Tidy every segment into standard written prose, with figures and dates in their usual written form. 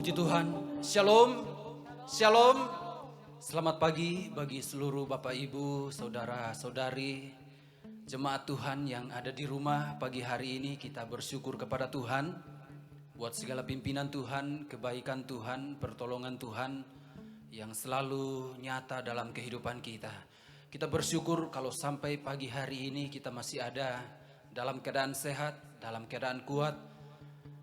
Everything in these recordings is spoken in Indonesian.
Puji Tuhan, Shalom, Shalom. Selamat pagi bagi seluruh Bapak Ibu, Saudara Saudari, jemaat Tuhan yang ada di rumah. Pagi hari ini kita bersyukur kepada Tuhan buat segala pimpinan Tuhan, kebaikan Tuhan, pertolongan Tuhan yang selalu nyata dalam kehidupan kita. Kita bersyukur kalau sampai pagi hari ini kita masih ada dalam keadaan sehat, dalam keadaan kuat.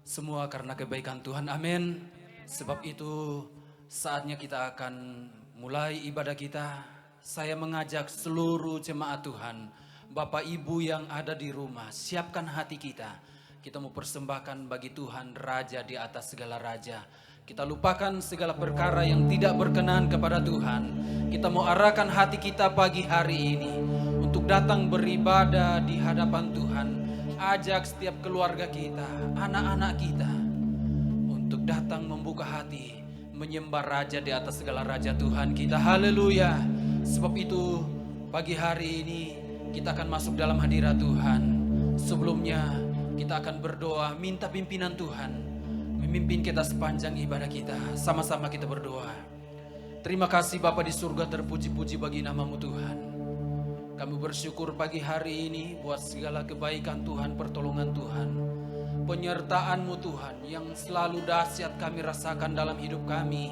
Semua karena kebaikan Tuhan, amin. Sebab itu saatnya kita akan mulai ibadah kita. Saya mengajak seluruh jemaat Tuhan, Bapak Ibu yang ada di rumah, siapkan hati kita. Kita mau persembahkan bagi Tuhan, Raja di atas segala raja. Kita lupakan segala perkara yang tidak berkenan kepada Tuhan. Kita mau arahkan hati kita pagi hari ini untuk datang beribadah di hadapan Tuhan. Ajak setiap keluarga kita, anak-anak kita untuk datang membuka hati, menyembah Raja di atas segala raja Tuhan kita. Haleluya. Sebab itu pagi hari ini kita akan masuk dalam hadirat Tuhan. Sebelumnya kita akan berdoa, minta pimpinan Tuhan memimpin kita sepanjang ibadah kita. Sama-sama kita berdoa. Terima kasih Bapa di surga, terpuji-puji bagi nama-Mu Tuhan. Kami bersyukur pagi hari ini buat segala kebaikan Tuhan, pertolongan Tuhan, penyertaan-Mu Tuhan yang selalu dahsyat kami rasakan dalam hidup kami.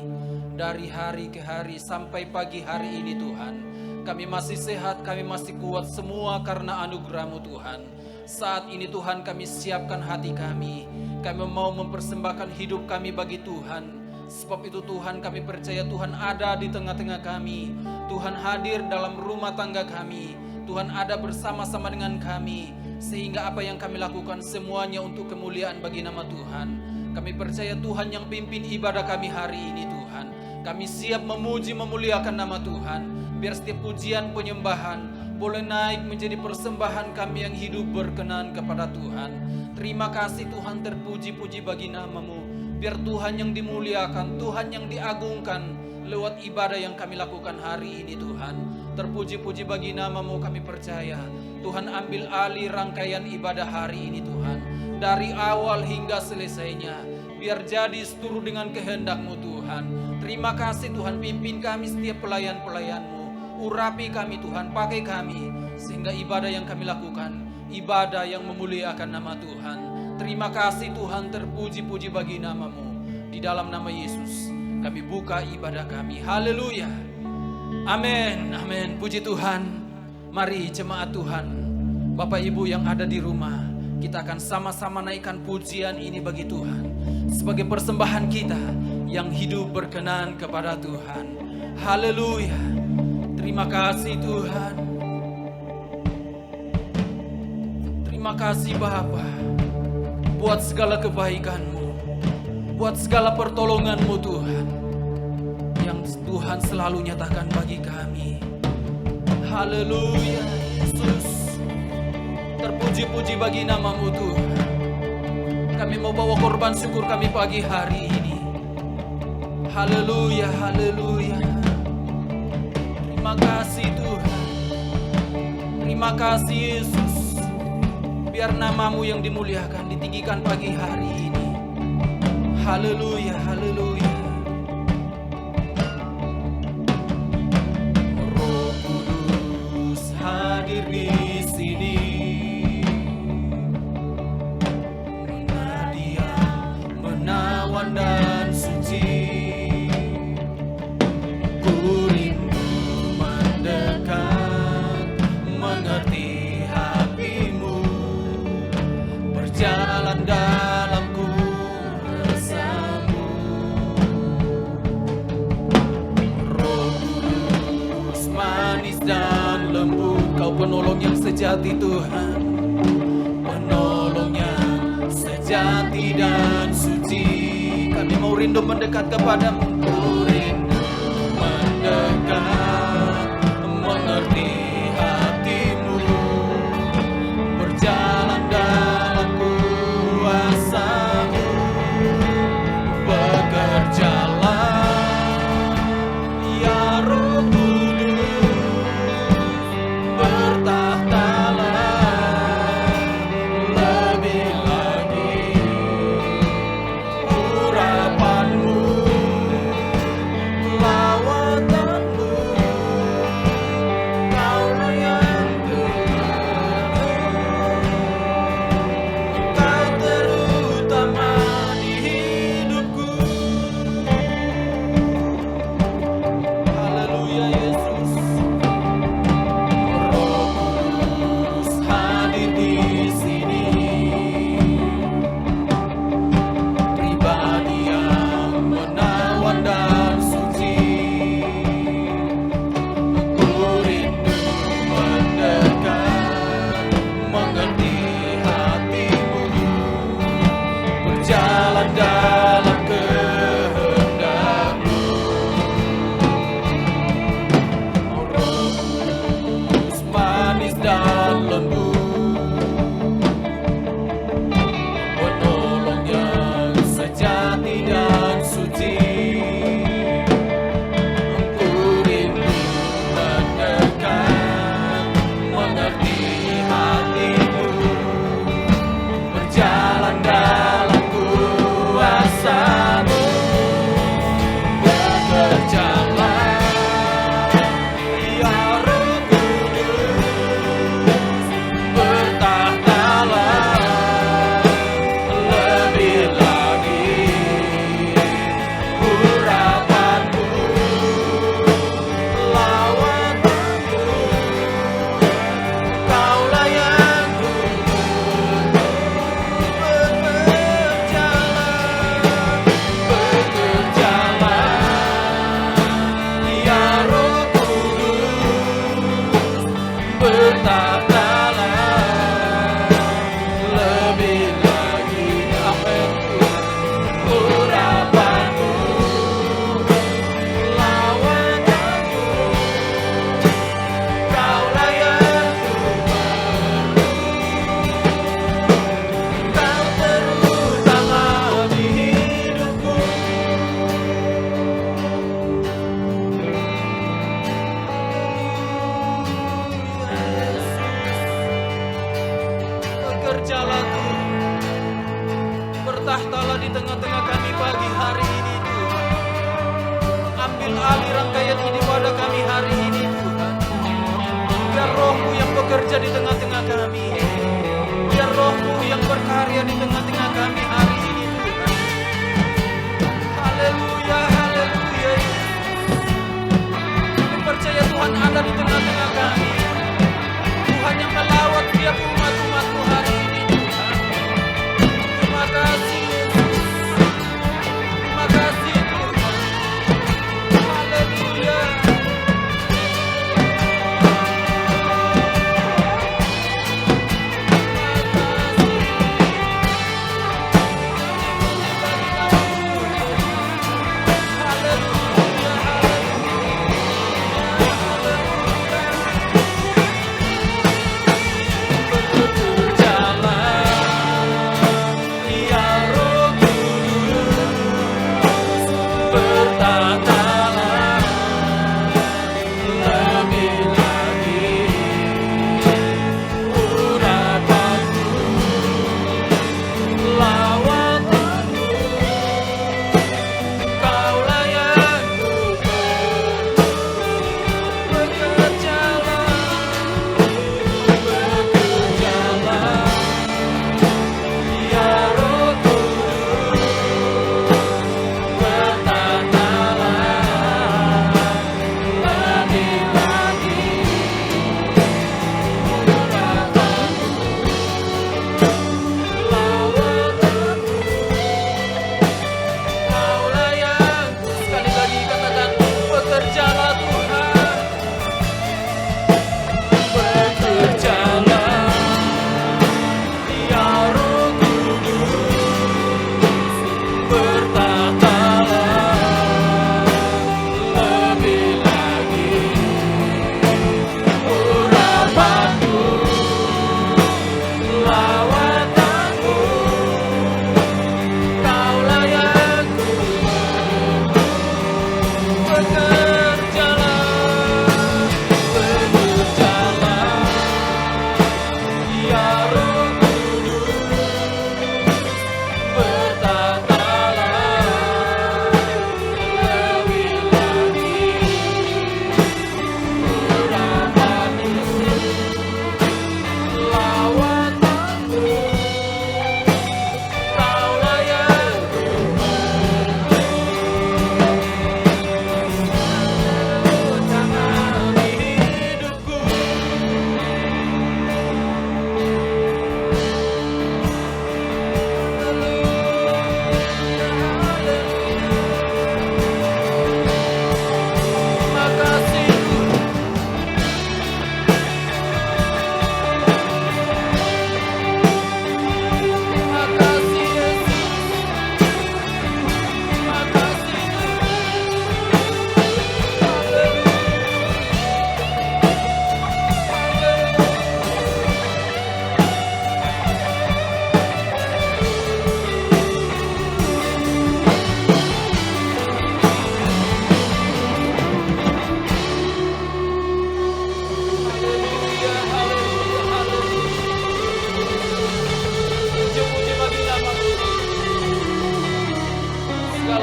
Dari hari ke hari sampai pagi hari ini Tuhan, kami masih sehat, kami masih kuat, semua karena anugerah-Mu Tuhan. Saat ini Tuhan kami siapkan hati kami mau mempersembahkan hidup kami bagi Tuhan. Sebab itu Tuhan kami percaya Tuhan ada di tengah-tengah kami. Tuhan hadir dalam rumah tangga kami. Tuhan ada bersama-sama dengan kami. Sehingga apa yang kami lakukan semuanya untuk kemuliaan bagi nama Tuhan. Kami percaya Tuhan yang pimpin ibadah kami hari ini Tuhan. Kami siap memuji memuliakan nama Tuhan. Biar setiap pujian penyembahan boleh naik menjadi persembahan kami yang hidup berkenan kepada Tuhan. Terima kasih Tuhan, terpuji-puji bagi nama-Mu. Biar Tuhan yang dimuliakan, Tuhan yang diagungkan lewat ibadah yang kami lakukan hari ini Tuhan. Terpuji-puji bagi nama-Mu, kami percaya Tuhan ambil alih rangkaian ibadah hari ini Tuhan. Dari awal hingga selesainya, biar jadi seturut dengan kehendak-Mu Tuhan. Terima kasih Tuhan, pimpin kami setiap pelayan-pelayan-Mu. Urapi kami Tuhan, pakai kami, sehingga ibadah yang kami lakukan, ibadah yang memuliakan nama Tuhan. Terima kasih Tuhan, terpuji-puji bagi nama-Mu. Di dalam nama Yesus kami buka ibadah kami. Haleluya. Amin, amin. Puji Tuhan. Mari jemaat Tuhan, Bapak Ibu yang ada di rumah, kita akan sama-sama naikkan pujian ini bagi Tuhan sebagai persembahan kita yang hidup berkenan kepada Tuhan. Haleluya. Terima kasih Tuhan. Terima kasih Bapa buat segala kebaikan-Mu, buat segala pertolongan-Mu Tuhan, yang Tuhan selalu nyatakan bagi kami. Haleluya Yesus. Terpuji-puji bagi nama-Mu Tuhan. Kami mau bawa korban syukur kami pagi hari ini. Haleluya, haleluya. Terima kasih Tuhan. Terima kasih Yesus. Biar nama-Mu yang dimuliakan, ditinggikan pagi hari ini. Haleluya, haleluya. Roh Kudus hadir di sini. Menadia, menawan dan suci. Ku rindu mendekat, mengerti hatimu, berjalan dalam kuasa-Mu. Roh Kudus manis dan lembut, Kau penolong yang sejati Tuhan, penolong yang sejati dan suci. Kami mau rindu mendekat kepada-Mu. Ku rindu mendekat, mengerti hatimu, berjalan dalam kuasa-Mu. Bekerjalah ya Roh Kudus, bertahtalah lebih lagi. Urapan-Mu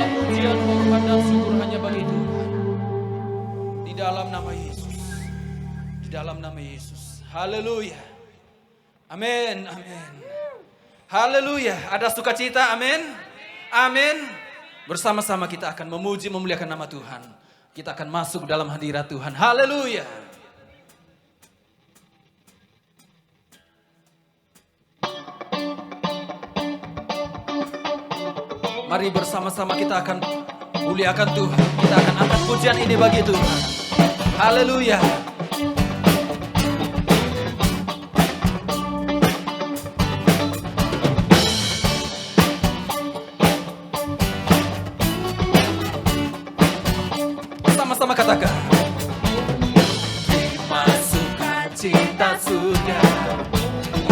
Segala pujian, hormat dan syukur hanya bagi Tuhan. Di dalam nama Yesus. Di dalam nama Yesus. Haleluya. Amin. Amin. Haleluya. Ada sukacita. Amin. Amin. Bersama-sama kita akan memuji memuliakan nama Tuhan. Kita akan masuk dalam hadirat Tuhan. Haleluya. Mari bersama-sama kita akan muliakan Tuhan. Kita akan angkat pujian ini bagi Tuhan. Haleluya. Sama-sama katakan. Terima sukacita surga,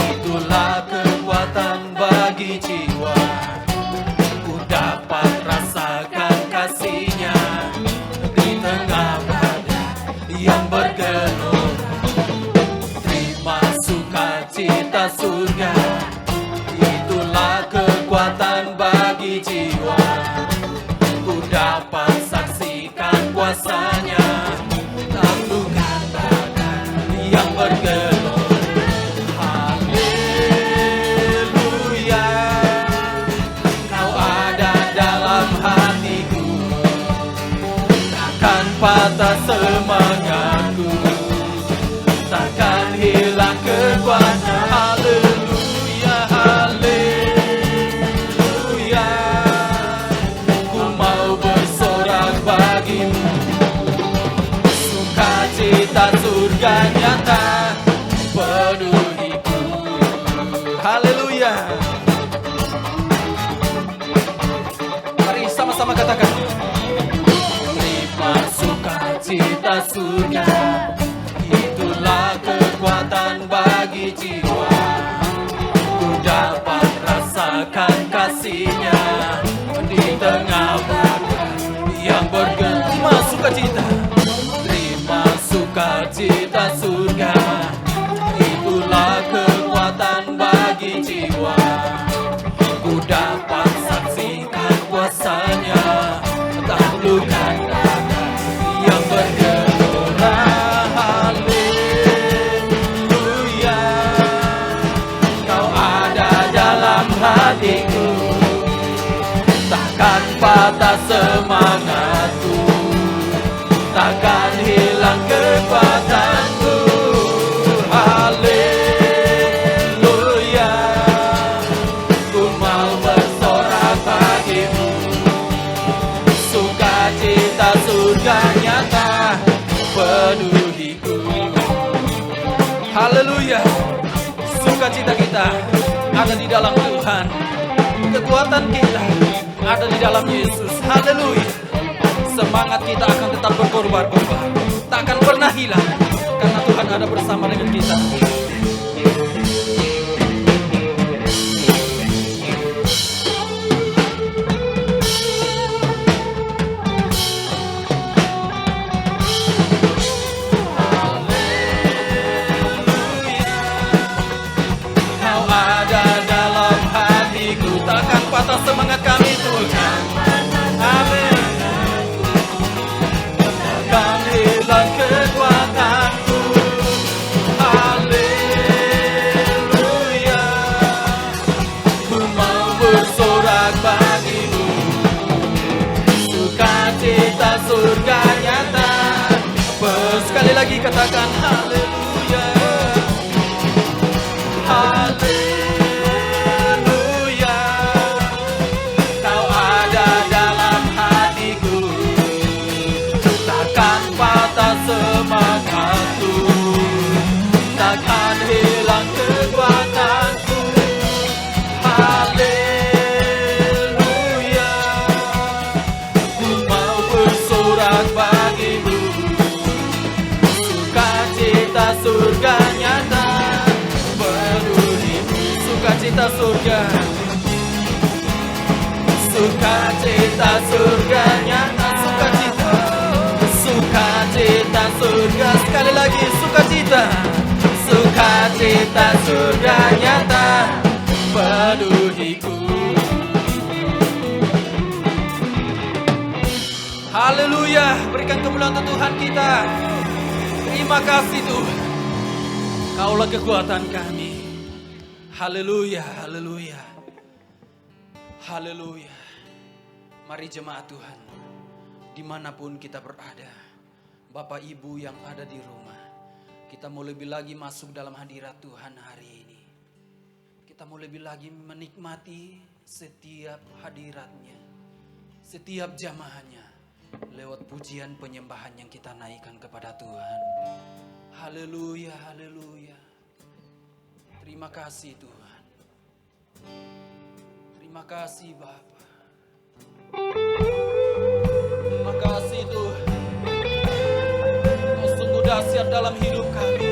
itulah kekuatan bagi jiwa. Dapat rasakan kasih-Nya di tengah badai yang bergelora. Terima sukacita surga, itulah kekuatan bagi jiwa. Ku dapat saksikan kuasa-Nya, taklukan badai yang bergelora. Patah semangatku, takkan hilang kekuatan. Haleluya, haleluya. Ku mau bersorak bagimu, sukacita surga nyata penuhiku. Haleluya. Mari sama-sama katakan. Sukacita surga, itulah kekuatan bagi jiwa. Ku dapat rasakan kasih-Nya di tengah badai yang bergelora. Sukacita, terima sukacita surga, itulah kekuatan bagi jiwa. Ku dapat saksikan kuasa-Nya, taklukan yang bergelora. Haleluya, Kau ada dalam hatiku, takkan patah semangatku, takkan hilang kekuatanku. Haleluya, ku mau bersorak bagimu, sukacita surga nyata penuhiku. Haleluya. Sukacita kita ada di dalam Tuhan. Kekuatan kita ada di dalam Yesus. Haleluya. Semangat kita akan tetap berkobar-kobar, tak akan pernah hilang, karena Tuhan ada bersama dengan kita. Semangat kami Tuhan. Amin. Takkan hilang kekuatanku. Haleluya, ku mau bersorak bagimu, sukacita surga nyata. Sekali lagi katakan haleluya, haleluya. Semangatku, takkan hilang kekuatanku. Haleluya, ku mau bersorak bagimu, sukacita surga nyata penuhimu. Sukacita surga, sukacita surga nyata. Sukacita, sukacita surga. Sekali lagi sukacita, sukacita surga nyata penuhiku. Haleluya, berikan kemuliaan untuk Tuhan kita. Terima kasih Tuhan. Kaulah kekuatan kami. Haleluya, haleluya. Haleluya. Mari jemaat Tuhan, dimanapun kita berada, Bapak Ibu yang ada di rumah, kita mau lebih lagi masuk dalam hadirat Tuhan hari ini. Kita mau lebih lagi menikmati setiap hadiratnya, setiap jamaahnya, lewat pujian penyembahan yang kita naikkan kepada Tuhan. Haleluya, haleluya. Terima kasih Tuhan. Terima kasih Bapa. Terima kasih Tuhan. Kau sungguh dahsyat dalam hidup kami.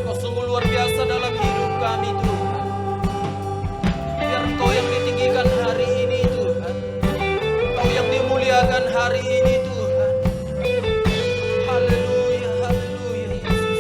Kau sungguh luar biasa dalam hidup kami Tuhan. Biar Engkau yang ditinggikan hari ini Tuhan. Engkau yang dimuliakan hari ini Tuhan. Haleluya, haleluya Yesus.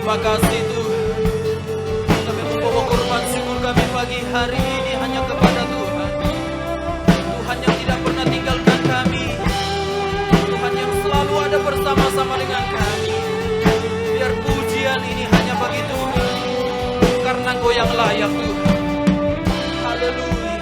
Terima kasih Tuhan. Kami membawa korban syukur kami pagi hari ini hanya kepada Tuhan. Tuhan yang tidak pernah tinggalkan kami. Tuhan yang selalu ada bersama-sama dengan kami. Biar pujian ini hanya bagi Tuhan. Karena Engkau yang layak Tuhan. Haleluya.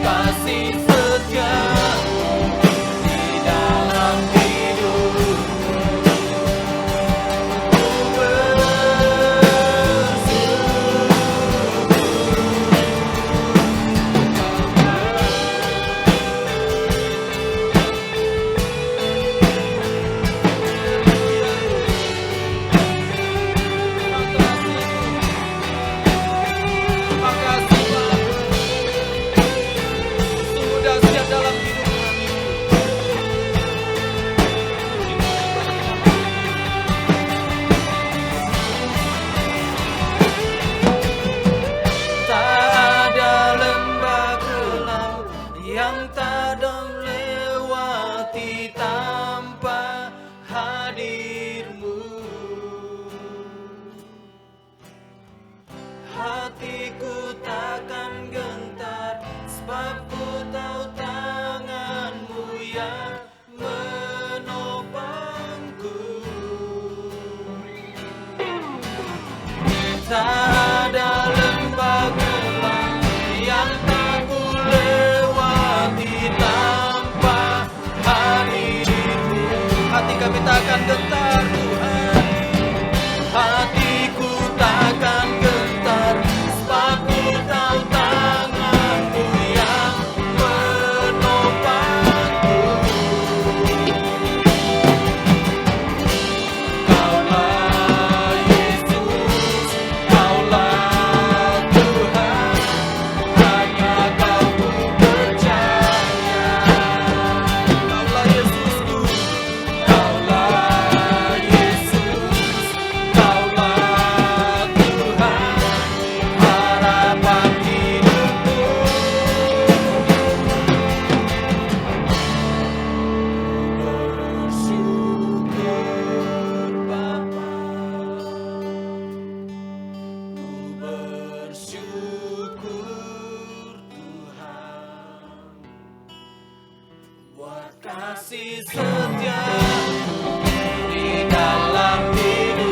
Kasih kasih setia di dalam hidup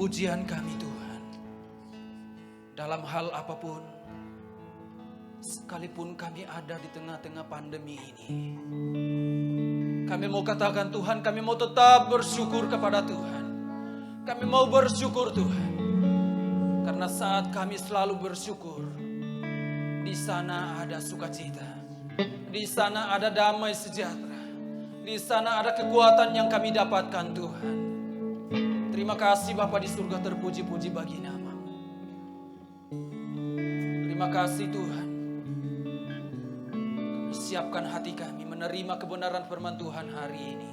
pujian kami Tuhan. Dalam hal apapun, sekalipun kami ada di tengah-tengah pandemi ini, kami mau katakan Tuhan, kami mau tetap bersyukur kepada Tuhan. Kami mau bersyukur Tuhan, karena saat kami selalu bersyukur, di sana ada sukacita, di sana ada damai sejahtera, di sana ada kekuatan yang kami dapatkan Tuhan. Terima kasih Bapa di surga, terpuji-puji bagi nama-Mu. Terima kasih Tuhan. Kami siapkan hati kami menerima kebenaran firman Tuhan hari ini.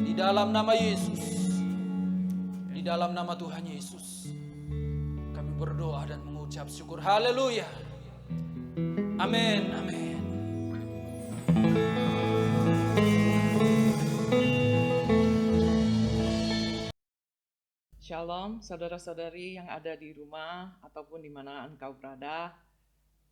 Di dalam nama Yesus, di dalam nama Tuhan Yesus, kami berdoa dan mengucap syukur. Haleluya. Amin, amin. Shalom saudara-saudari yang ada di rumah ataupun di mana engkau berada.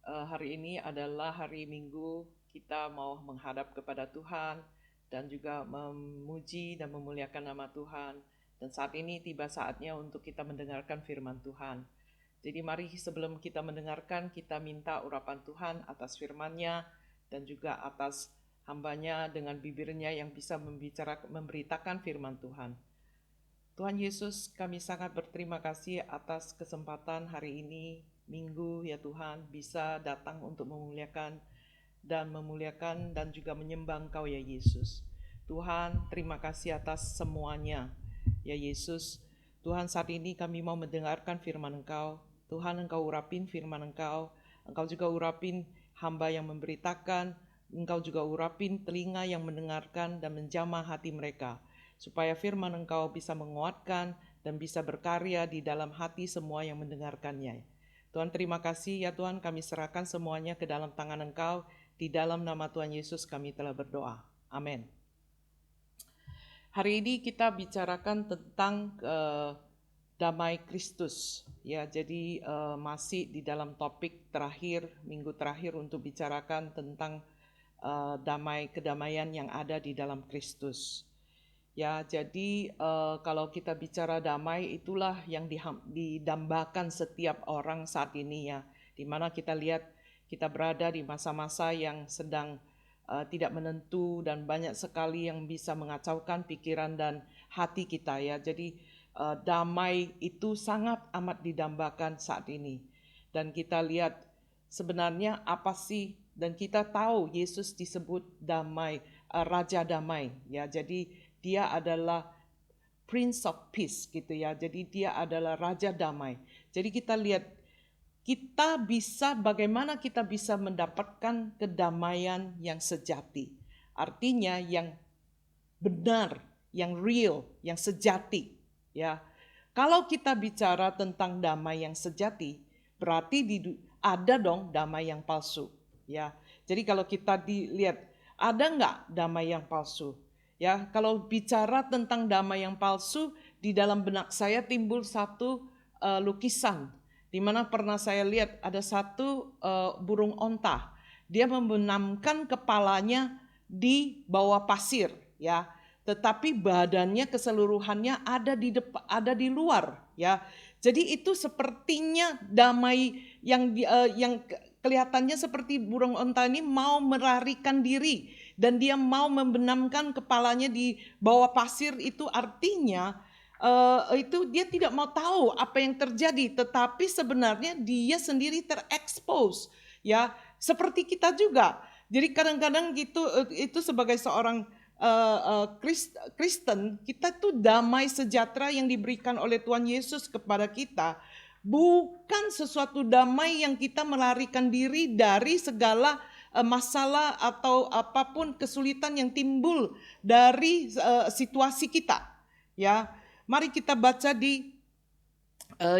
Hari ini adalah hari Minggu, kita mau menghadap kepada Tuhan dan juga memuji dan memuliakan nama Tuhan. Dan saat ini tiba saatnya untuk kita mendengarkan firman Tuhan. Jadi mari sebelum kita mendengarkan, kita minta urapan Tuhan atas firman-Nya dan juga atas hamba-Nya dengan bibirnya yang bisa memberitakan firman Tuhan. Tuhan Yesus, kami sangat berterima kasih atas kesempatan hari ini, Minggu ya Tuhan, bisa datang untuk memuliakan dan juga menyembah Engkau ya Yesus. Tuhan, terima kasih atas semuanya ya Yesus. Tuhan, saat ini kami mau mendengarkan firman Engkau. Tuhan, Engkau urapin firman Engkau. Engkau juga urapin hamba yang memberitakan. Engkau juga urapin telinga yang mendengarkan dan menjamah hati mereka, supaya firman Engkau bisa menguatkan dan bisa berkarya di dalam hati semua yang mendengarkannya. Tuhan, terima kasih ya Tuhan, kami serahkan semuanya ke dalam tangan Engkau. Di dalam nama Tuhan Yesus kami telah berdoa. Amin. Hari ini kita bicarakan tentang damai Kristus. Ya, jadi masih di dalam topik terakhir, minggu terakhir untuk bicarakan tentang kedamaian yang ada di dalam Kristus. Ya, jadi kalau kita bicara damai, itulah yang didambakan setiap orang saat ini ya, di mana kita lihat kita berada di masa-masa yang sedang tidak menentu dan banyak sekali yang bisa mengacaukan pikiran dan hati kita ya. Jadi damai itu sangat amat didambakan saat ini. Dan kita lihat sebenarnya apa sih, dan kita tahu Yesus disebut damai, Raja Damai ya. Jadi dia adalah Prince of Peace gitu ya. Jadi dia adalah Raja Damai. Jadi kita lihat bagaimana kita bisa mendapatkan kedamaian yang sejati. Artinya yang benar, yang real, yang sejati. Ya, kalau kita bicara tentang damai yang sejati, berarti ada dong damai yang palsu. Ya, jadi kalau kita dilihat, ada nggak damai yang palsu? Ya, kalau bicara tentang damai yang palsu, di dalam benak saya timbul satu lukisan. Di mana pernah saya lihat ada satu burung onta. Dia membenamkan kepalanya di bawah pasir, ya. Tetapi badannya keseluruhannya ada di luar, ya. Jadi itu sepertinya damai yang kelihatannya seperti burung onta ini mau melarikan diri dan dia mau membenamkan kepalanya di bawah pasir. Itu artinya itu dia tidak mau tahu apa yang terjadi, tetapi sebenarnya dia sendiri terekspos ya, seperti kita juga. Jadi kadang-kadang gitu, itu sebagai seorang Kristen, kita tuh damai sejahtera yang diberikan oleh Tuhan Yesus kepada kita bukan sesuatu damai yang kita melarikan diri dari segala masalah atau apapun kesulitan yang timbul dari situasi kita ya. Mari kita baca di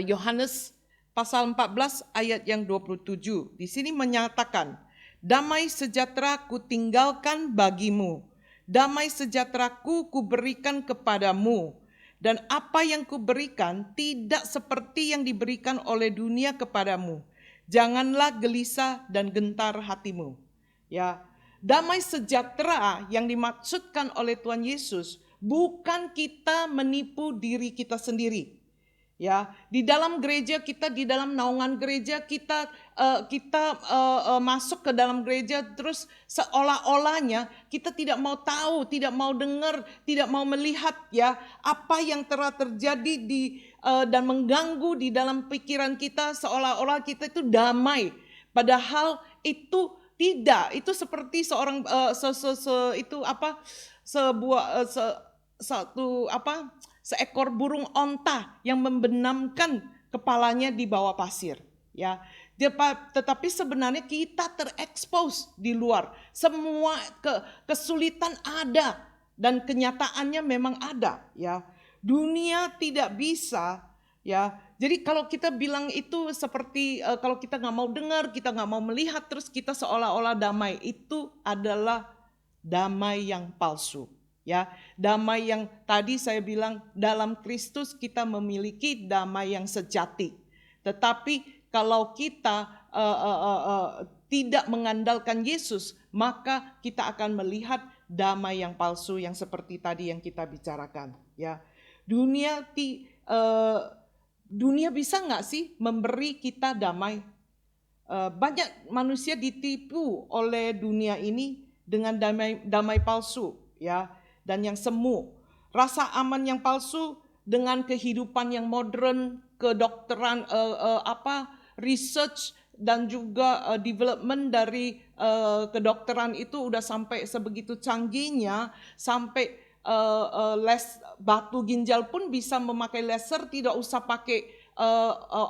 Yohanes pasal 14 ayat yang 27. Di sini menyatakan, damai sejahtera ku tinggalkan bagimu, damai sejahteraku ku berikan kepadamu, dan apa yang ku berikan tidak seperti yang diberikan oleh dunia kepadamu. Janganlah gelisah dan gentar hatimu. Ya, damai sejahtera yang dimaksudkan oleh Tuhan Yesus bukan kita menipu diri kita sendiri. Ya, di dalam gereja kita, di dalam naungan gereja kita masuk ke dalam gereja terus seolah-olahnya kita tidak mau tahu, tidak mau dengar, tidak mau melihat ya apa yang telah terjadi dan mengganggu di dalam pikiran kita, seolah-olah kita itu damai. Padahal itu tidak. Itu seperti seorang seekor burung onta yang membenamkan kepalanya di bawah pasir ya. Tetapi sebenarnya kita terekspos di luar. Semua kesulitan ada dan kenyataannya memang ada ya. Dunia tidak bisa ya. Jadi kalau kita bilang itu seperti kalau kita nggak mau dengar, kita nggak mau melihat, terus kita seolah-olah damai, itu adalah damai yang palsu. Ya, damai yang tadi saya bilang dalam Kristus kita memiliki damai yang sejati. Tetapi kalau kita tidak mengandalkan Yesus, maka kita akan melihat damai yang palsu yang seperti tadi yang kita bicarakan. Ya, dunia bisa nggak sih memberi kita damai? Banyak manusia ditipu oleh dunia ini dengan damai palsu, ya. Dan yang semu, rasa aman yang palsu dengan kehidupan yang modern, kedokteran, research dan juga development dari kedokteran itu udah sampai sebegitu canggihnya, sampai batu ginjal pun bisa memakai laser, tidak usah pakai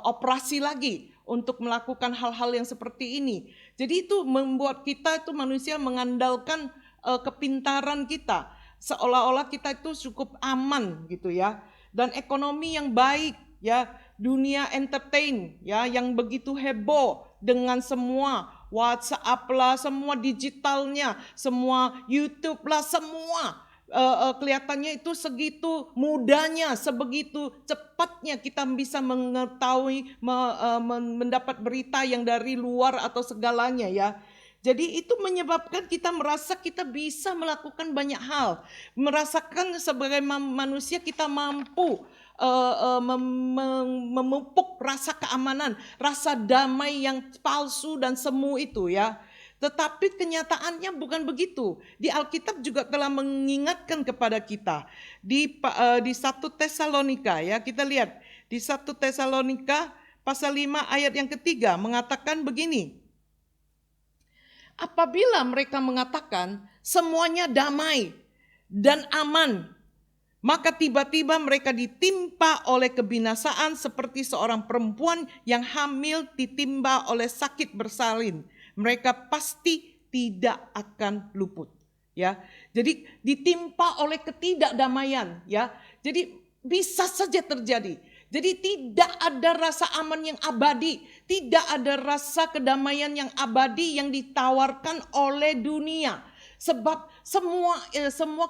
operasi lagi untuk melakukan hal-hal yang seperti ini. Jadi itu membuat kita itu manusia mengandalkan kepintaran kita. Seolah-olah kita itu cukup aman gitu ya. Dan ekonomi yang baik ya, dunia entertain ya yang begitu heboh dengan semua WhatsApp lah, semua digitalnya, semua YouTube lah, semua kelihatannya itu segitu mudahnya, sebegitu cepatnya kita bisa mengetahui, mendapat berita yang dari luar atau segalanya ya. Jadi itu menyebabkan kita merasa kita bisa melakukan banyak hal. Merasakan sebagai manusia kita mampu memupuk rasa keamanan, rasa damai yang palsu dan semu itu ya. Tetapi kenyataannya bukan begitu. Di Alkitab juga telah mengingatkan kepada kita. Di 1 Tesalonika ya, kita lihat. Di 1 Tesalonika pasal 5 ayat yang ketiga mengatakan begini. Apabila mereka mengatakan semuanya damai dan aman, maka tiba-tiba mereka ditimpa oleh kebinasaan seperti seorang perempuan yang hamil ditimpa oleh sakit bersalin. Mereka pasti tidak akan luput. Ya, jadi ditimpa oleh ketidakdamaian. Ya, jadi bisa saja terjadi. Jadi tidak ada rasa aman yang abadi, tidak ada rasa kedamaian yang abadi yang ditawarkan oleh dunia. Sebab semua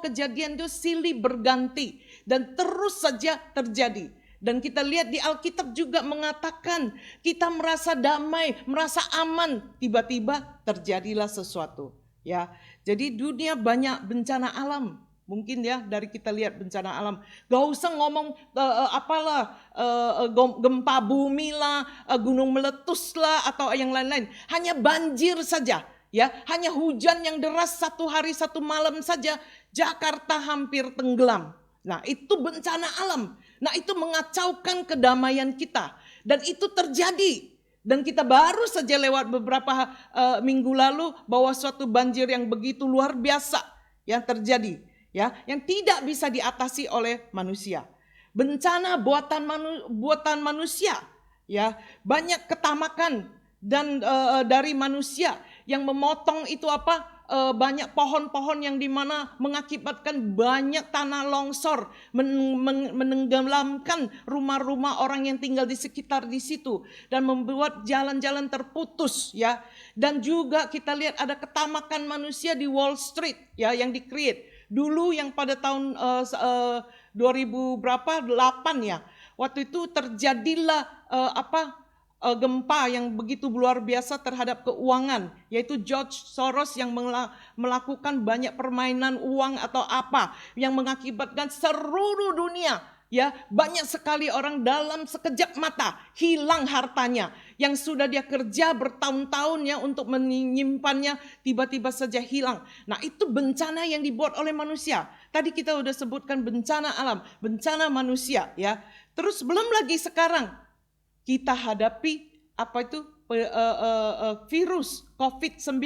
kejadian itu silih berganti dan terus saja terjadi. Dan kita lihat di Alkitab juga mengatakan kita merasa damai, merasa aman, tiba-tiba terjadilah sesuatu. Ya, jadi dunia banyak bencana alam. Mungkin ya dari kita lihat bencana alam. Gak usah ngomong gempa bumi lah, gunung meletus lah atau yang lain-lain. Hanya banjir saja. Ya, hanya hujan yang deras satu hari satu malam saja Jakarta hampir tenggelam. Nah, itu bencana alam. Nah, itu mengacaukan kedamaian kita dan itu terjadi. Dan kita baru saja lewat beberapa minggu lalu bahwa suatu banjir yang begitu luar biasa yang terjadi, ya, yang tidak bisa diatasi oleh manusia. Bencana buatan manusia, ya, banyak ketamakan dan dari manusia yang memotong itu banyak pohon-pohon yang dimana mengakibatkan banyak tanah longsor, menenggelamkan rumah-rumah orang yang tinggal di sekitar di situ dan membuat jalan-jalan terputus ya. Dan juga kita lihat ada ketamakan manusia di Wall Street ya yang di-create. Dulu yang pada tahun 2008 ya. Waktu itu terjadilah gempa yang begitu luar biasa terhadap keuangan, yaitu George Soros yang melakukan banyak permainan uang atau apa yang mengakibatkan seluruh dunia ya banyak sekali orang dalam sekejap mata hilang hartanya yang sudah dia kerja bertahun-tahun ya untuk menyimpannya tiba-tiba saja hilang. Nah, itu bencana yang dibuat oleh manusia. Tadi kita udah sebutkan bencana alam, bencana manusia ya. Terus belum lagi sekarang kita hadapi virus COVID-19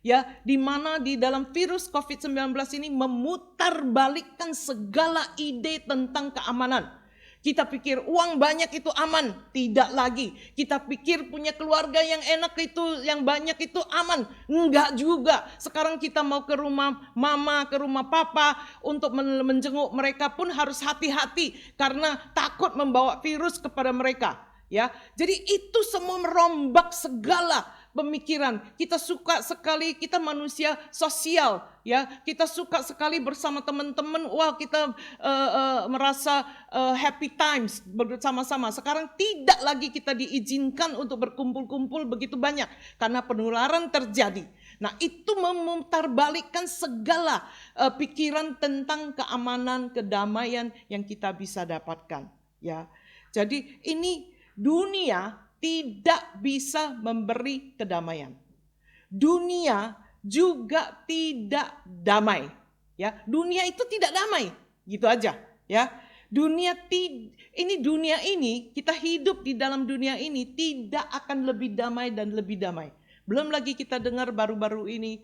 ya, di mana di dalam virus COVID-19 ini memutarbalikkan segala ide tentang keamanan. Kita pikir uang banyak itu aman, tidak lagi. Kita pikir punya keluarga yang enak itu, yang banyak itu aman, enggak juga. Sekarang kita mau ke rumah mama, ke rumah papa untuk menjenguk mereka pun harus hati-hati karena takut membawa virus kepada mereka. Ya, jadi itu semua merombak segala pemikiran. Kita suka sekali, kita manusia sosial, ya. Kita suka sekali bersama teman-teman. Wah, kita merasa happy times bersama-sama. Sekarang tidak lagi kita diizinkan untuk berkumpul-kumpul begitu banyak karena penularan terjadi. Nah, itu memutarbalikkan segala pikiran tentang keamanan, kedamaian yang kita bisa dapatkan, ya. Jadi ini dunia tidak bisa memberi kedamaian. Dunia juga tidak damai, ya. Dunia itu tidak damai, gitu aja, ya. Dunia ini kita hidup di dalam dunia ini tidak akan lebih damai dan lebih damai. Belum lagi kita dengar baru-baru ini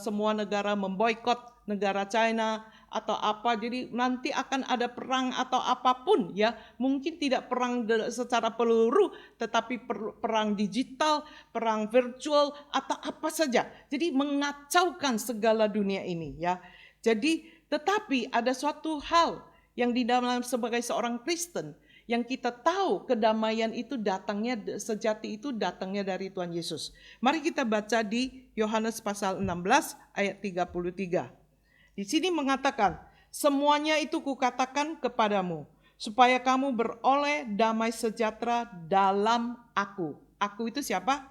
semua negara memboikot negara China atau apa, jadi nanti akan ada perang atau apapun ya, mungkin tidak perang secara peluru tetapi perang digital, perang virtual atau apa saja. Jadi mengacaukan segala dunia ini ya. Jadi tetapi ada suatu hal yang di dalam sebagai seorang Kristen yang kita tahu kedamaian itu datangnya sejati itu datangnya dari Tuhan Yesus. Mari kita baca di Yohanes pasal 16 ayat 33. Di sini mengatakan, semuanya itu kukatakan kepadamu, supaya kamu beroleh damai sejahtera dalam aku. Aku itu siapa?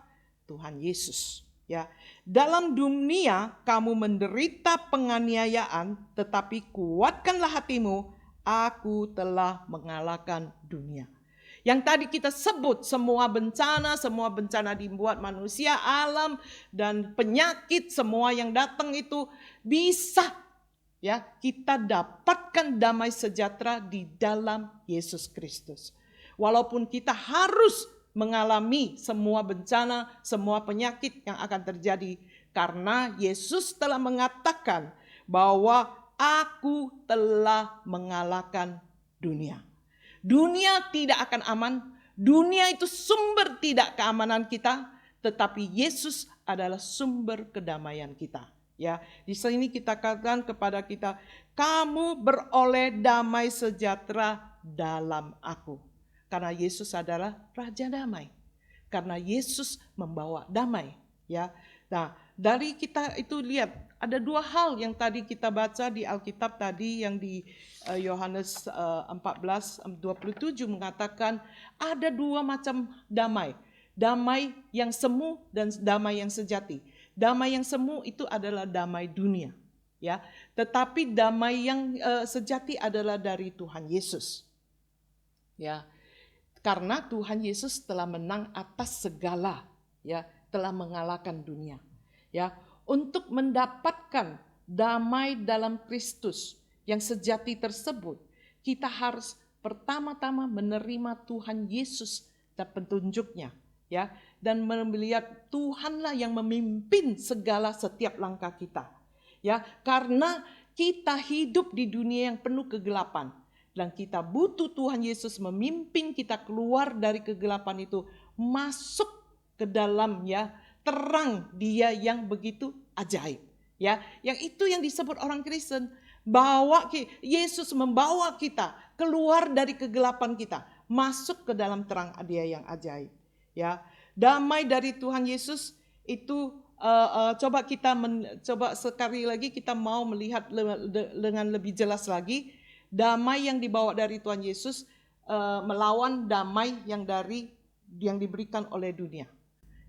Tuhan Yesus. Ya, dalam dunia kamu menderita penganiayaan, tetapi kuatkanlah hatimu, aku telah mengalahkan dunia. Yang tadi kita sebut semua bencana dibuat manusia, alam, dan penyakit, semua yang datang itu bisa ya kita dapatkan damai sejahtera di dalam Yesus Kristus. Walaupun kita harus mengalami semua bencana, semua penyakit yang akan terjadi, karena Yesus telah mengatakan bahwa aku telah mengalahkan dunia. Dunia tidak akan aman, dunia itu sumber tidak keamanan kita, tetapi Yesus adalah sumber kedamaian kita. Ya, di sini kita katakan kepada kita, kamu beroleh damai sejahtera dalam aku. Karena Yesus adalah Raja Damai. Karena Yesus membawa damai. Ya, nah dari kita itu lihat ada dua hal yang tadi kita baca di Alkitab tadi yang di Yohanes 14:27 mengatakan ada dua macam damai. Damai yang semu dan damai yang sejati. Damai yang semu itu adalah damai dunia, ya. Tetapi damai yang sejati adalah dari Tuhan Yesus. Ya. Karena Tuhan Yesus telah menang atas segala, ya, telah mengalahkan dunia. Ya, untuk mendapatkan damai dalam Kristus yang sejati tersebut, kita harus pertama-tama menerima Tuhan Yesus dan petunjuknya, ya, dan melihat Tuhanlah yang memimpin segala setiap langkah kita, ya, karena kita hidup di dunia yang penuh kegelapan dan kita butuh Tuhan Yesus memimpin kita keluar dari kegelapan itu, masuk ke dalam ya terang Dia yang begitu ajaib, ya, yang itu yang disebut orang Kristen. Yesus membawa kita keluar dari kegelapan kita, masuk ke dalam terang Dia yang ajaib. Ya, damai dari Tuhan Yesus itu coba sekali lagi kita mau melihat dengan lebih jelas lagi. Damai yang dibawa dari Tuhan Yesus melawan damai yang diberikan oleh dunia.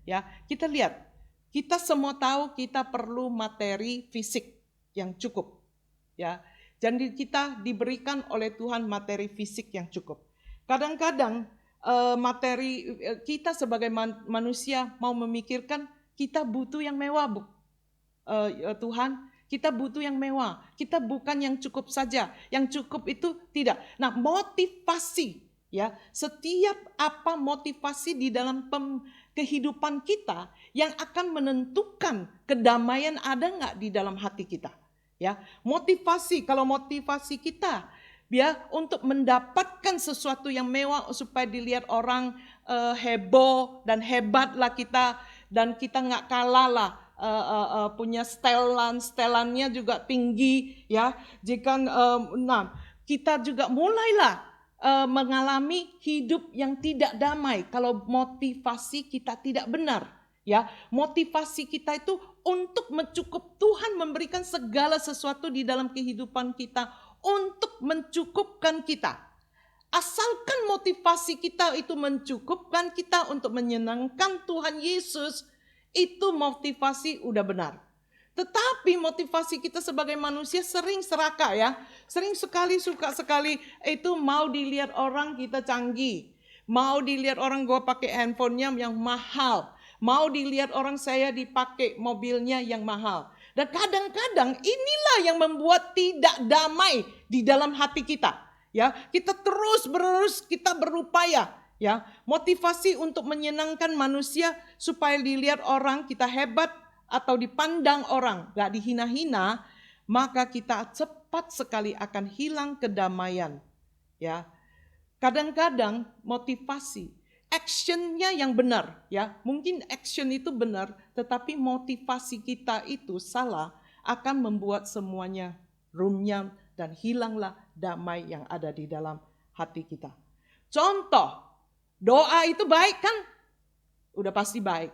Ya, kita lihat, kita semua tahu kita perlu materi fisik yang cukup. Ya, jadi kita diberikan oleh Tuhan materi fisik yang cukup. Kadang-kadang materi kita sebagai manusia mau memikirkan kita butuh yang mewah, Tuhan. Kita butuh yang mewah. Kita bukan yang cukup saja. Yang cukup itu tidak. Nah, motivasi, ya, setiap apa motivasi di dalam kehidupan kita yang akan menentukan kedamaian ada nggak di dalam hati kita. Ya, motivasi, kalau motivasi kita ya untuk mendapatkan sesuatu yang mewah supaya dilihat orang heboh dan hebatlah kita, dan kita nggak kalah lah. Punya setelannya juga tinggi, ya. Jika kita juga mulailah mengalami hidup yang tidak damai kalau motivasi kita tidak benar, ya. Motivasi kita itu untuk mencukup, Tuhan memberikan segala sesuatu di dalam kehidupan kita untuk mencukupkan kita. Asalkan motivasi kita itu mencukupkan kita untuk menyenangkan Tuhan Yesus, itu motivasi udah benar. Tetapi motivasi kita sebagai manusia sering serakah, ya. Sering sekali, suka sekali itu mau dilihat orang kita canggih. Mau dilihat orang gue pakai handphonenya yang mahal. Mau dilihat orang saya dipakai mobilnya yang mahal. Dan kadang-kadang inilah yang membuat tidak damai di dalam hati kita. Ya, kita terus kita berupaya. Ya, motivasi untuk menyenangkan manusia supaya dilihat orang kita hebat atau dipandang orang, gak dihina-hina, maka kita cepat sekali akan hilang kedamaian. Ya, kadang-kadang motivasi, actionnya yang benar, ya, mungkin action itu benar, tetapi motivasi kita itu salah, akan membuat semuanya runyam dan hilanglah damai yang ada di dalam hati kita. Contoh. Doa itu baik kan? Udah pasti baik.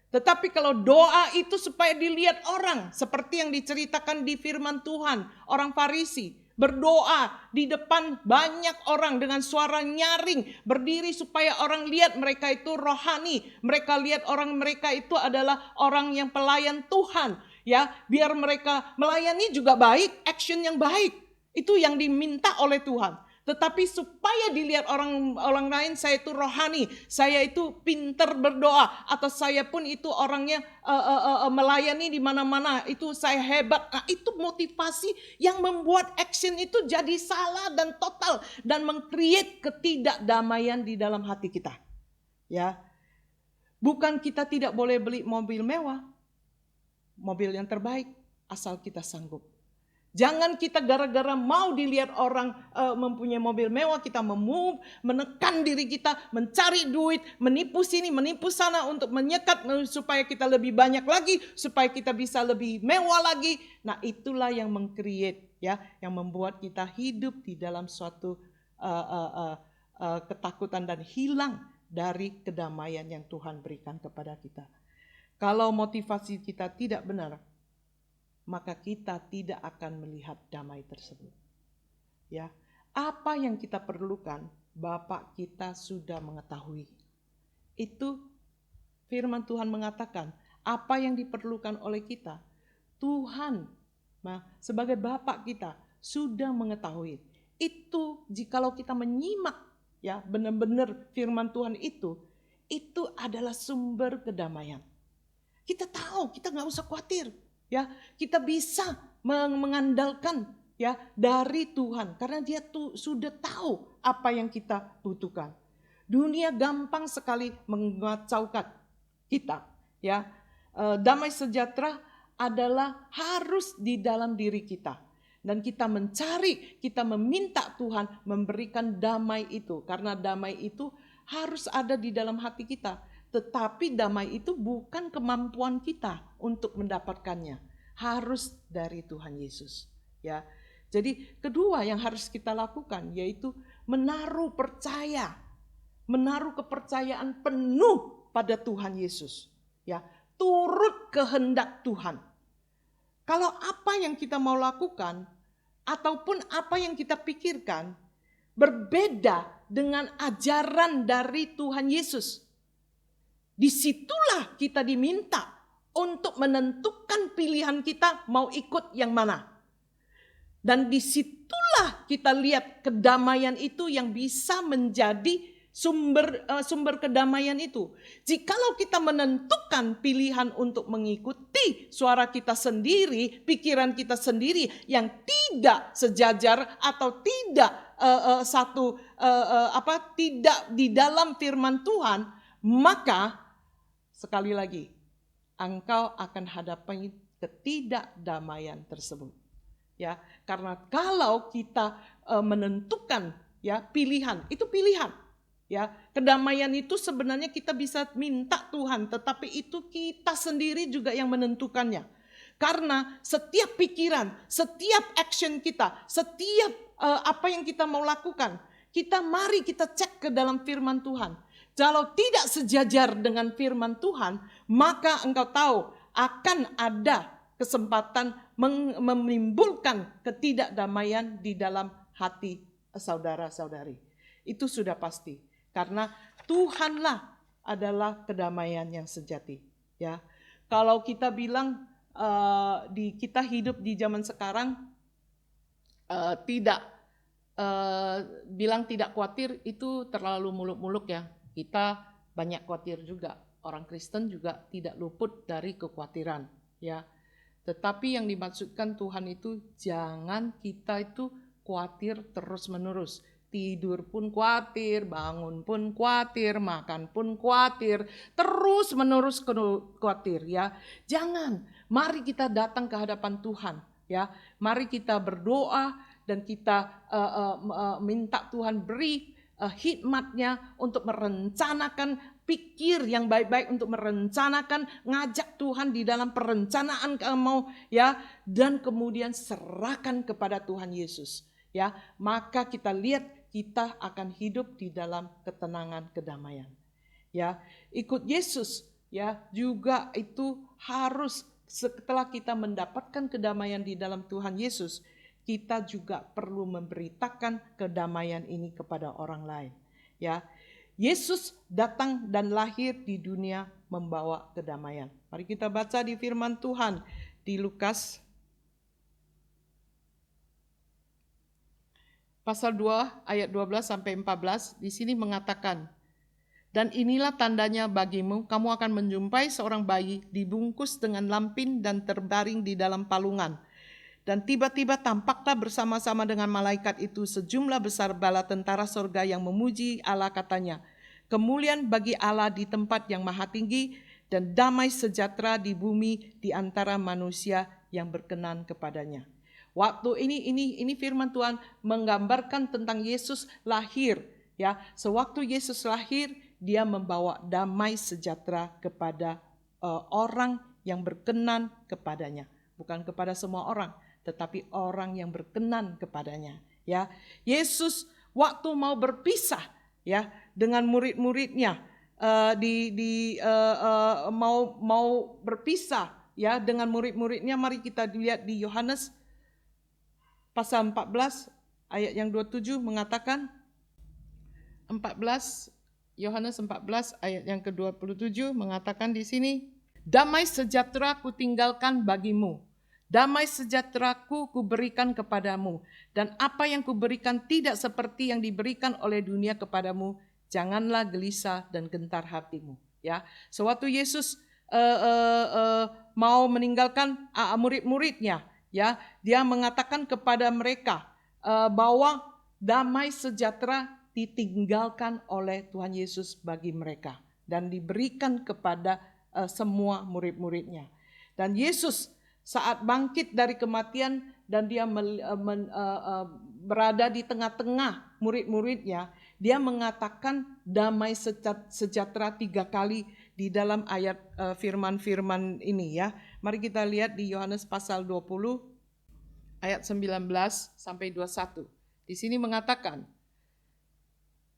Tetapi kalau doa itu supaya dilihat orang, seperti yang diceritakan di firman Tuhan, orang Farisi, berdoa di depan banyak orang dengan suara nyaring, berdiri supaya orang lihat mereka itu rohani, mereka lihat orang mereka itu adalah orang yang pelayan Tuhan, ya, biar mereka melayani juga baik, action yang baik. Itu yang diminta oleh Tuhan. Tetapi supaya dilihat orang lain, saya itu rohani, saya itu pintar berdoa, atau saya pun itu orangnya melayani di mana-mana, itu saya hebat. Nah, itu motivasi yang membuat action itu jadi salah dan total dan meng-create ketidakdamaian di dalam hati kita. Ya, bukan kita tidak boleh beli mobil mewah, mobil yang terbaik, asal kita sanggup. Jangan kita gara-gara mau dilihat orang mempunyai mobil mewah, kita menekan diri kita, mencari duit, menipu sini, menipu sana untuk menyekat supaya kita lebih banyak lagi, supaya kita bisa lebih mewah lagi. Nah, itulah yang meng-create, ya, yang membuat kita hidup di dalam suatu ketakutan dan hilang dari kedamaian yang Tuhan berikan kepada kita. Kalau motivasi kita tidak benar, maka kita tidak akan melihat damai tersebut. Ya, apa yang kita perlukan, Bapa kita sudah mengetahui. Itu firman Tuhan mengatakan, apa yang diperlukan oleh kita, Tuhan sebagai Bapa kita sudah mengetahui. Itu jikalau kita menyimak, ya, benar-benar firman Tuhan itu adalah sumber kedamaian. Kita tahu, kita nggak usah khawatir. Ya, kita bisa mengandalkan, ya, dari Tuhan karena Dia sudah tahu apa yang kita butuhkan. Dunia gampang sekali mengacaukan kita, ya. Damai sejahtera adalah harus di dalam diri kita, dan kita mencari, kita meminta Tuhan memberikan damai itu, karena damai itu harus ada di dalam hati kita. Tetapi damai itu bukan kemampuan kita untuk mendapatkannya, harus dari Tuhan Yesus, ya. Jadi kedua yang harus kita lakukan yaitu menaruh kepercayaan penuh pada Tuhan Yesus, ya, turut kehendak Tuhan. Kalau apa yang kita mau lakukan ataupun apa yang kita pikirkan berbeda dengan ajaran dari Tuhan Yesus, disitulah kita diminta untuk menentukan pilihan kita mau ikut yang mana. Dan disitulah kita lihat kedamaian itu yang bisa menjadi sumber kedamaian itu. Jikalau kita menentukan pilihan untuk mengikuti suara kita sendiri, pikiran kita sendiri yang tidak sejajar atau tidak tidak di dalam firman Tuhan, maka sekali lagi engkau akan hadapi ketidakdamaian tersebut. Ya, karena kalau kita menentukan, ya, pilihan, itu pilihan. Ya, kedamaian itu sebenarnya kita bisa minta Tuhan, tetapi itu kita sendiri juga yang menentukannya. Karena setiap pikiran, setiap action kita, setiap apa yang kita mau lakukan, mari kita cek ke dalam firman Tuhan. Kalau tidak sejajar dengan firman Tuhan, maka engkau tahu akan ada kesempatan menimbulkan ketidakdamaian di dalam hati saudara-saudari. Itu sudah pasti. Karena Tuhanlah adalah kedamaian yang sejati. Ya, kalau kita bilang kita hidup di zaman sekarang bilang tidak khawatir itu terlalu muluk-muluk, ya. Kita banyak khawatir juga. Orang Kristen juga tidak luput dari kekhawatiran, ya. Tetapi yang dimaksudkan Tuhan itu jangan kita itu khawatir terus-menerus. Tidur pun khawatir, bangun pun khawatir, makan pun khawatir, terus-menerus khawatir, ya. Jangan. Mari kita datang ke hadapan Tuhan, ya. Mari kita berdoa dan kita minta Tuhan beri hikmatnya untuk merencanakan pikir yang baik-baik, untuk merencanakan, ngajak Tuhan di dalam perencanaan kamu, ya, dan kemudian serahkan kepada Tuhan Yesus, ya. Maka kita lihat kita akan hidup di dalam ketenangan, kedamaian, ya. Ikut Yesus, ya, juga itu harus setelah kita mendapatkan kedamaian di dalam Tuhan Yesus, kita juga perlu memberitakan kedamaian ini kepada orang lain. Ya, Yesus datang dan lahir di dunia membawa kedamaian. Mari kita baca di firman Tuhan di Lukas pasal 2 ayat 12 sampai 14. Di sini mengatakan, dan inilah tandanya bagimu, kamu akan menjumpai seorang bayi dibungkus dengan lampin dan terbaring di dalam palungan. Dan tiba-tiba tampaklah bersama-sama dengan malaikat itu sejumlah besar bala tentara sorga yang memuji Allah, katanya, kemuliaan bagi Allah di tempat yang maha tinggi dan damai sejahtera di bumi di antara manusia yang berkenan kepadanya. Waktu ini firman Tuhan menggambarkan tentang Yesus lahir. Ya, sewaktu Yesus lahir, dia membawa damai sejahtera kepada orang yang berkenan kepadanya, bukan kepada semua orang, tetapi orang yang berkenan kepadanya. Ya, Yesus waktu mau berpisah, ya, dengan murid-muridnya, mau berpisah, ya, dengan murid-muridnya. Mari kita lihat di Yohanes pasal 14 ayat yang 27 mengatakan, 14 Yohanes 14 ayat yang ke-27 mengatakan di sini, damai sejahtera kutinggalkan bagimu, damai sejahteraku kuberikan kepadamu, dan apa yang kuberikan tidak seperti yang diberikan oleh dunia kepadamu, janganlah gelisah dan gentar hatimu. Ya, sewaktu Yesus mau meninggalkan murid-muridnya, ya, dia mengatakan kepada mereka bahwa damai sejahtera ditinggalkan oleh Tuhan Yesus bagi mereka dan diberikan kepada semua murid-muridnya. Dan Yesus saat bangkit dari kematian dan dia berada di tengah-tengah murid-muridnya, dia mengatakan damai sejahtera 3 kali di dalam ayat firman-firman ini, ya. Mari kita lihat di Yohanes pasal 20 ayat 19 sampai 21. Di sini mengatakan,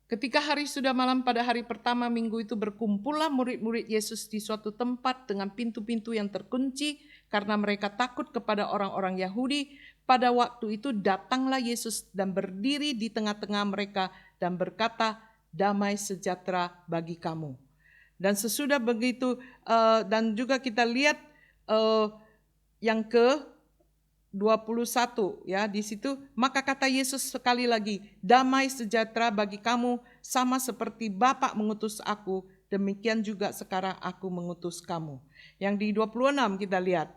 ketika hari sudah malam pada hari pertama minggu itu, berkumpullah murid-murid Yesus di suatu tempat dengan pintu-pintu yang terkunci karena mereka takut kepada orang-orang Yahudi. Pada waktu itu datanglah Yesus dan berdiri di tengah-tengah mereka dan berkata, damai sejahtera bagi kamu. Dan sesudah begitu, dan juga kita lihat yang ke-21, ya, di situ, maka kata Yesus sekali lagi, damai sejahtera bagi kamu, sama seperti Bapa mengutus aku, demikian juga sekarang aku mengutus kamu. Yang di 26 kita lihat,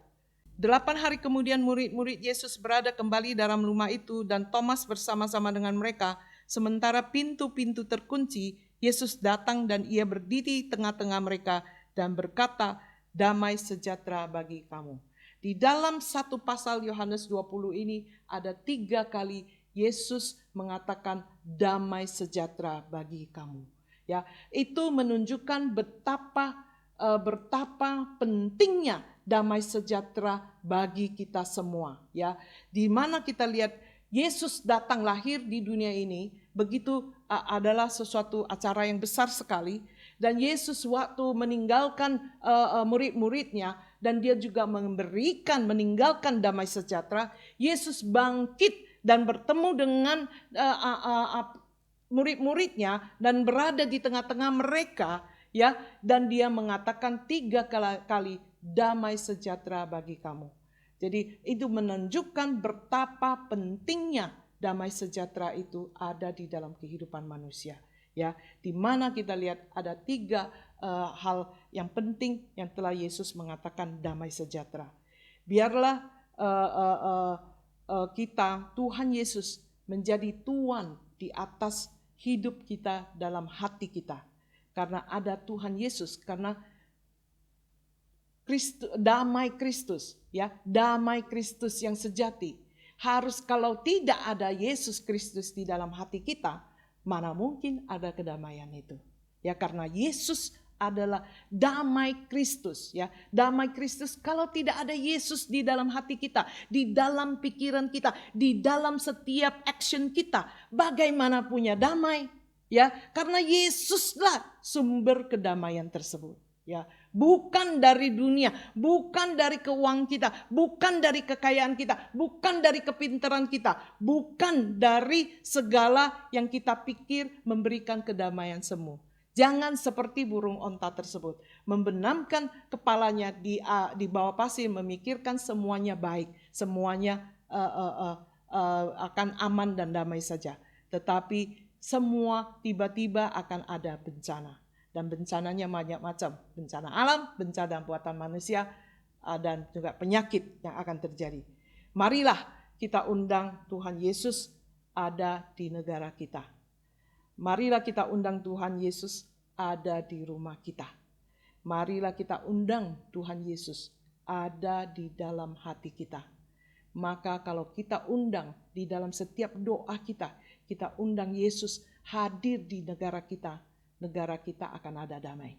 8 hari kemudian murid-murid Yesus berada kembali dalam rumah itu dan Thomas bersama-sama dengan mereka. Sementara pintu-pintu terkunci, Yesus datang dan ia berdiri tengah-tengah mereka dan berkata, damai sejahtera bagi kamu. Di dalam satu pasal Yohanes 20 ini ada 3 kali Yesus mengatakan damai sejahtera bagi kamu. Ya, itu menunjukkan betapa pentingnya damai sejahtera bagi kita semua, ya. Di mana kita lihat Yesus datang lahir di dunia ini, begitu adalah sesuatu acara yang besar sekali, dan Yesus waktu meninggalkan murid-muridnya dan dia juga meninggalkan damai sejahtera, Yesus bangkit dan bertemu dengan murid-muridnya dan berada di tengah-tengah mereka, ya, dan dia mengatakan 3 kali damai sejahtera bagi kamu. Jadi itu menunjukkan betapa pentingnya damai sejahtera itu ada di dalam kehidupan manusia, ya, di mana kita lihat ada 3 hal yang penting yang telah Yesus mengatakan damai sejahtera. Biarlah kita, Tuhan Yesus menjadi Tuhan di atas hidup kita, dalam hati kita, karena ada Tuhan Yesus, karena damai Kristus, ya, damai Kristus yang sejati. Harus, kalau tidak ada Yesus Kristus di dalam hati kita, mana mungkin ada kedamaian itu? Ya, karena Yesus adalah damai Kristus, ya. Damai Kristus, kalau tidak ada Yesus di dalam hati kita, di dalam pikiran kita, di dalam setiap action kita, bagaimana punya damai? Ya, karena Yesuslah sumber kedamaian tersebut. Ya, bukan dari dunia, bukan dari keuangan kita, bukan dari kekayaan kita, bukan dari kepintaran kita, bukan dari segala yang kita pikir memberikan kedamaian semu. Jangan seperti burung onta tersebut, membenamkan kepalanya di bawah pasir, memikirkan semuanya baik, semuanya akan aman dan damai saja. Tetapi semua tiba-tiba akan ada bencana. Dan bencananya banyak macam. Bencana alam, bencana buatan manusia, dan juga penyakit yang akan terjadi. Marilah kita undang Tuhan Yesus ada di negara kita. Marilah kita undang Tuhan Yesus ada di rumah kita. Marilah kita undang Tuhan Yesus ada di dalam hati kita. Maka kalau kita undang di dalam setiap doa kita, kita undang Yesus hadir di negara kita akan ada damai.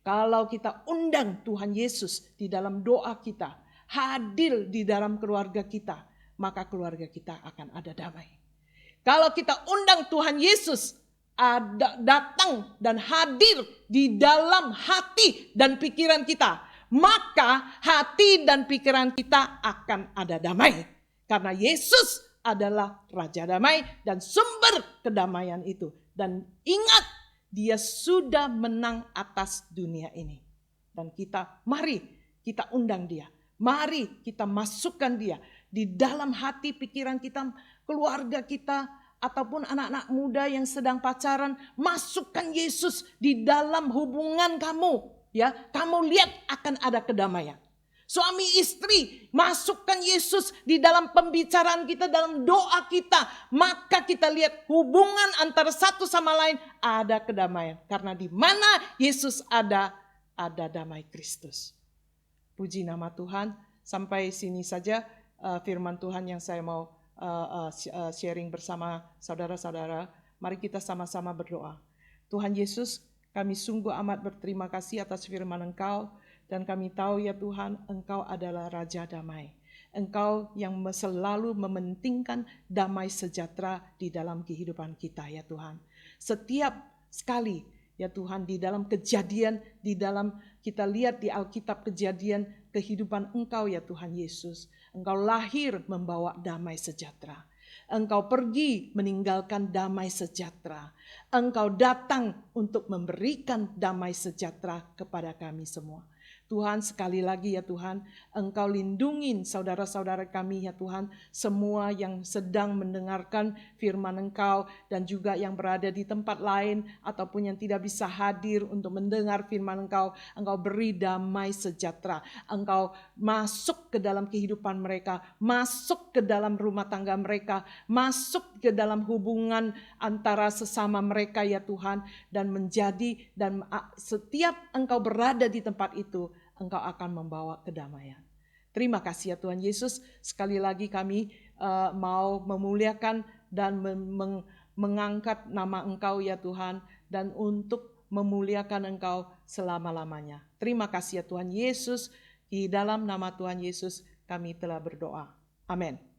Kalau kita undang Tuhan Yesus di dalam doa kita, hadir di dalam keluarga kita, maka keluarga kita akan ada damai. Kalau kita undang Tuhan Yesus datang dan hadir di dalam hati dan pikiran kita, maka hati dan pikiran kita akan ada damai. Karena Yesus adalah Raja Damai dan sumber kedamaian itu. Dan ingat, Dia sudah menang atas dunia ini. Dan mari kita undang Dia. Mari kita masukkan Dia di dalam hati pikiran kita, keluarga kita, ataupun anak-anak muda yang sedang pacaran, masukkan Yesus di dalam hubungan kamu. Ya, kamu lihat akan ada kedamaian. Suami istri, masukkan Yesus di dalam pembicaraan kita, dalam doa kita. Maka kita lihat hubungan antara satu sama lain ada kedamaian. Karena di mana Yesus ada damai Kristus. Puji nama Tuhan. Sampai sini saja firman Tuhan yang saya mau sharing bersama saudara-saudara. Mari kita sama-sama berdoa. Tuhan Yesus, kami sungguh amat berterima kasih atas firman Engkau. Dan kami tahu ya Tuhan, Engkau adalah Raja Damai. Engkau yang selalu mementingkan damai sejahtera di dalam kehidupan kita ya Tuhan. Setiap sekali ya Tuhan di dalam kejadian, di dalam kita lihat di Alkitab kejadian kehidupan Engkau ya Tuhan Yesus. Engkau lahir membawa damai sejahtera. Engkau pergi meninggalkan damai sejahtera. Engkau datang untuk memberikan damai sejahtera kepada kami semua. Tuhan, sekali lagi ya Tuhan, Engkau lindungin saudara-saudara kami ya Tuhan, semua yang sedang mendengarkan firman Engkau dan juga yang berada di tempat lain ataupun yang tidak bisa hadir untuk mendengar firman Engkau. Engkau beri damai sejahtera. Engkau masuk ke dalam kehidupan mereka, masuk ke dalam rumah tangga mereka, masuk ke dalam hubungan antara sesama mereka ya Tuhan, dan setiap Engkau berada di tempat itu, Engkau akan membawa kedamaian. Terima kasih ya Tuhan Yesus. Sekali lagi kami mau memuliakan dan mengangkat nama Engkau ya Tuhan, dan untuk memuliakan Engkau selama-lamanya. Terima kasih ya Tuhan Yesus. Di dalam nama Tuhan Yesus kami telah berdoa. Amin.